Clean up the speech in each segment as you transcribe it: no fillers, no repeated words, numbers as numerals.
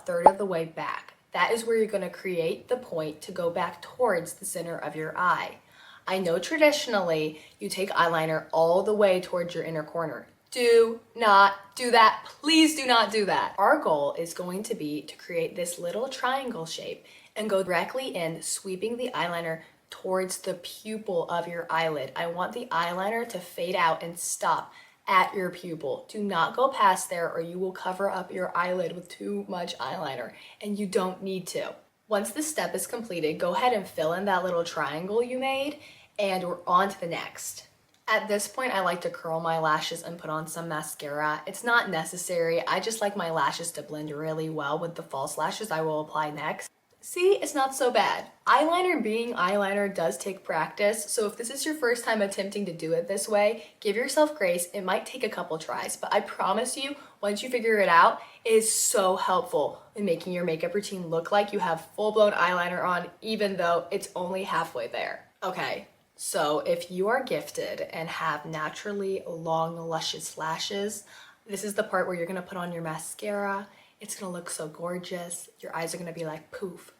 1/3 of the way back. That is where you're going to create the point to go back towards the center of your eye. I know traditionally you take eyeliner all the way towards your inner corner. Do not do that. Please do not do that. Our goal is going to be to create this little triangle shape and go directly in, sweeping the eyeliner towards the pupil of your eyelid. I want the eyeliner to fade out and stop at your pupil. Do not go past there or you will cover up your eyelid with too much eyeliner, and you don't need to. Once this step is completed, go ahead and fill in that little triangle you made, and we're on to the next. At this point, I like to curl my lashes and put on some mascara. It's not necessary. I just like my lashes to blend really well with the false lashes I will apply next. See, it's not so bad. Eyeliner being eyeliner does take practice, so if this is your first time attempting to do it this way, give yourself grace. It might take a couple tries, but I promise you, once you figure it out, it is so helpful in making your makeup routine look like you have full-blown eyeliner on, even though it's only halfway there. Okay, so if you are gifted and have naturally long, luscious lashes, this is the part where you're gonna put on your mascara. It's gonna look so gorgeous. Your eyes are gonna be like poof.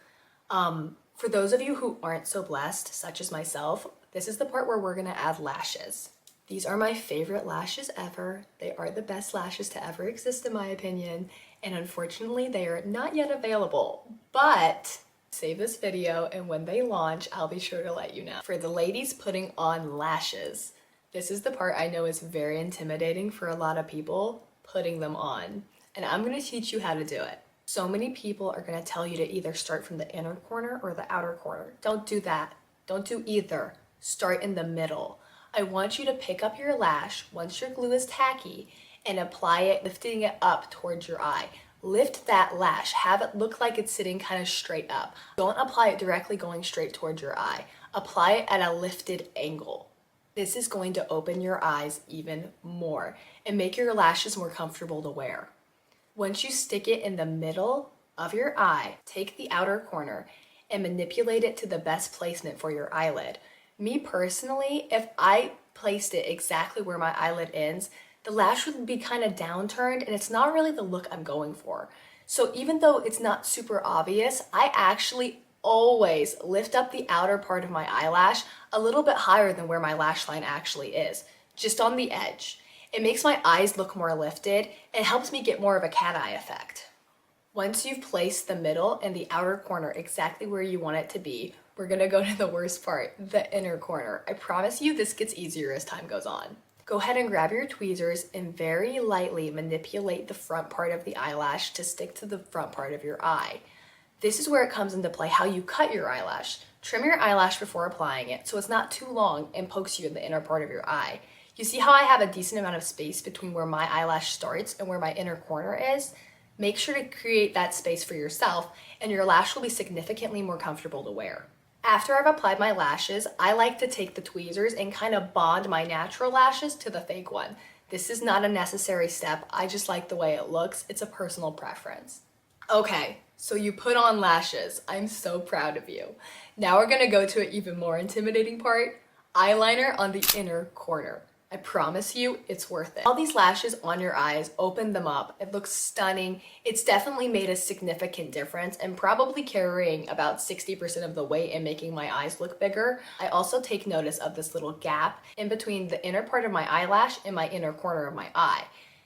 For those of you who aren't so blessed, such as myself, this is the part where we're gonna add lashes. These are my favorite lashes ever. They are the best lashes to ever exist in my opinion, and unfortunately they are not yet available, but save this video and when they launch, I'll be sure to let you know. For the ladies putting on lashes, this is the part I know is very intimidating for a lot of people, putting them on. And I'm gonna teach you how to do it. So many people are gonna tell you to either start from the inner corner or the outer corner. Don't do that. Don't do either. Start in the middle. I want you to pick up your lash once your glue is tacky and apply it, lifting it up towards your eye. Lift that lash. Have it look like it's sitting kind of straight up. Don't apply it directly going straight towards your eye. Apply it at a lifted angle. This is going to open your eyes even more and make your lashes more comfortable to wear. Once you stick it in the middle of your eye, take the outer corner and manipulate it to the best placement for your eyelid. Me personally, if I placed it exactly where my eyelid ends, the lash would be kind of downturned and it's not really the look I'm going for. So even though it's not super obvious, I actually always lift up the outer part of my eyelash a little bit higher than where my lash line actually is, just on the edge. It makes my eyes look more lifted and helps me get more of a cat eye effect. Once you've placed the middle and the outer corner exactly where you want it to be, we're gonna go to the worst part, the inner corner. I promise you this gets easier as time goes on. Go ahead and grab your tweezers and very lightly manipulate the front part of the eyelash to stick to the front part of your eye. This is where it comes into play how you cut your eyelash. Trim your eyelash before applying it so it's not too long and pokes you in the inner part of your eye. You see how I have a decent amount of space between where my eyelash starts and where my inner corner is? Make sure to create that space for yourself and your lash will be significantly more comfortable to wear. After I've applied my lashes, I like to take the tweezers and kind of bond my natural lashes to the fake one. This is not a necessary step, I just like the way it looks. It's a personal preference. Okay, so you put on lashes. I'm so proud of you. Now we're gonna go to an even more intimidating part, eyeliner on the inner corner. I promise you, it's worth it. All these lashes on your eyes, open them up. It looks stunning. It's definitely made a significant difference and probably carrying about 60% of the weight in making my eyes look bigger. I also take notice of this little gap in between the inner part of my eyelash and my inner corner of my eye.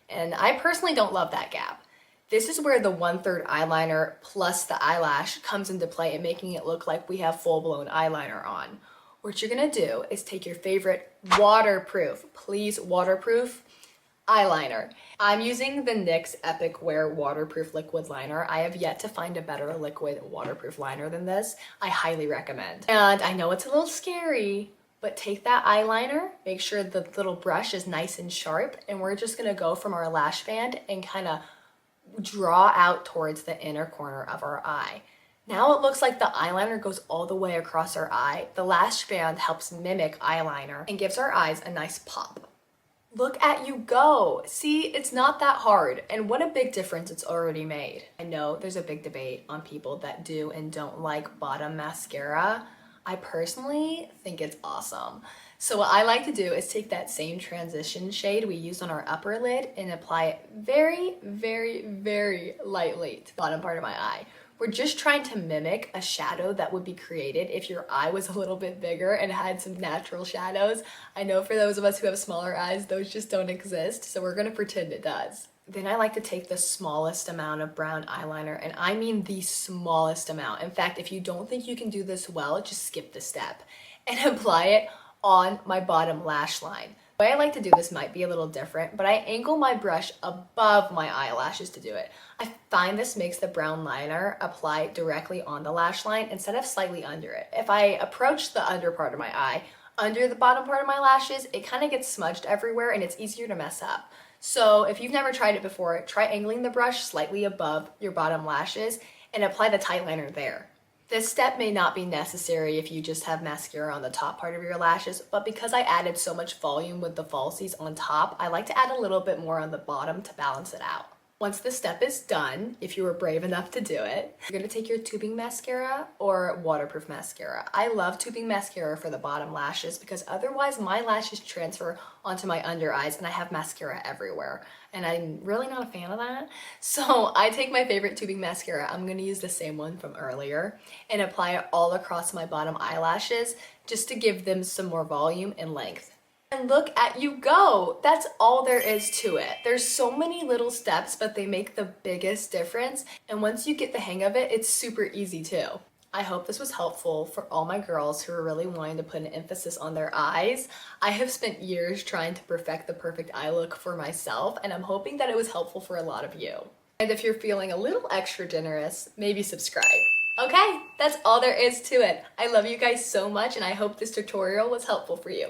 And I personally don't love that gap. This is where the 1/3 eyeliner plus the eyelash comes into play in making it look like we have full-blown eyeliner on. What you're gonna do is take your favorite waterproof, please waterproof, eyeliner. I'm using the NYX Epic Wear Waterproof Liquid Liner. I have yet to find a better liquid waterproof liner than this. I highly recommend. And I know it's a little scary, but take that eyeliner, make sure the little brush is nice and sharp, and we're just gonna go from our lash band and kind of draw out towards the inner corner of our eye. Now it looks like the eyeliner goes all the way across our eye. The lash band helps mimic eyeliner and gives our eyes a nice pop. Look at you go. See, it's not that hard, and what a big difference it's already made. I know there's a big debate on people that do and don't like bottom mascara. I personally think it's awesome. So what I like to do is take that same transition shade we used on our upper lid and apply it very, very, very lightly to the bottom part of my eye. We're just trying to mimic a shadow that would be created if your eye was a little bit bigger and had some natural shadows. I know for those of us who have smaller eyes, those just don't exist, so we're gonna pretend it does. Then I like to take the smallest amount of brown eyeliner, and I mean the smallest amount. In fact, if you don't think you can do this well, just skip the step and apply it on my bottom lash line. The way I like to do this might be a little different, but I angle my brush above my eyelashes to do it. I find this makes the brown liner apply directly on the lash line instead of slightly under it. If I approach the under part of my eye, under the bottom part of my lashes, it kind of gets smudged everywhere and it's easier to mess up. So if you've never tried it before, try angling the brush slightly above your bottom lashes and apply the tight liner there. This step may not be necessary if you just have mascara on the top part of your lashes, but because I added so much volume with the falsies on top, I like to add a little bit more on the bottom to balance it out. Once this step is done, if you were brave enough to do it, you're gonna take your tubing mascara or waterproof mascara. I love tubing mascara for the bottom lashes because otherwise my lashes transfer onto my under eyes and I have mascara everywhere. And I'm really not a fan of that. So I take my favorite tubing mascara, I'm gonna use the same one from earlier, and apply it all across my bottom eyelashes just to give them some more volume and length. And look at you go! That's all there is to it. There's so many little steps, but they make the biggest difference. And once you get the hang of it, it's super easy too. I hope this was helpful for all my girls who are really wanting to put an emphasis on their eyes. I have spent years trying to perfect the perfect eye look for myself, and I'm hoping that it was helpful for a lot of you. And if you're feeling a little extra generous, maybe subscribe. Okay, that's all there is to it. I love you guys so much, and I hope this tutorial was helpful for you.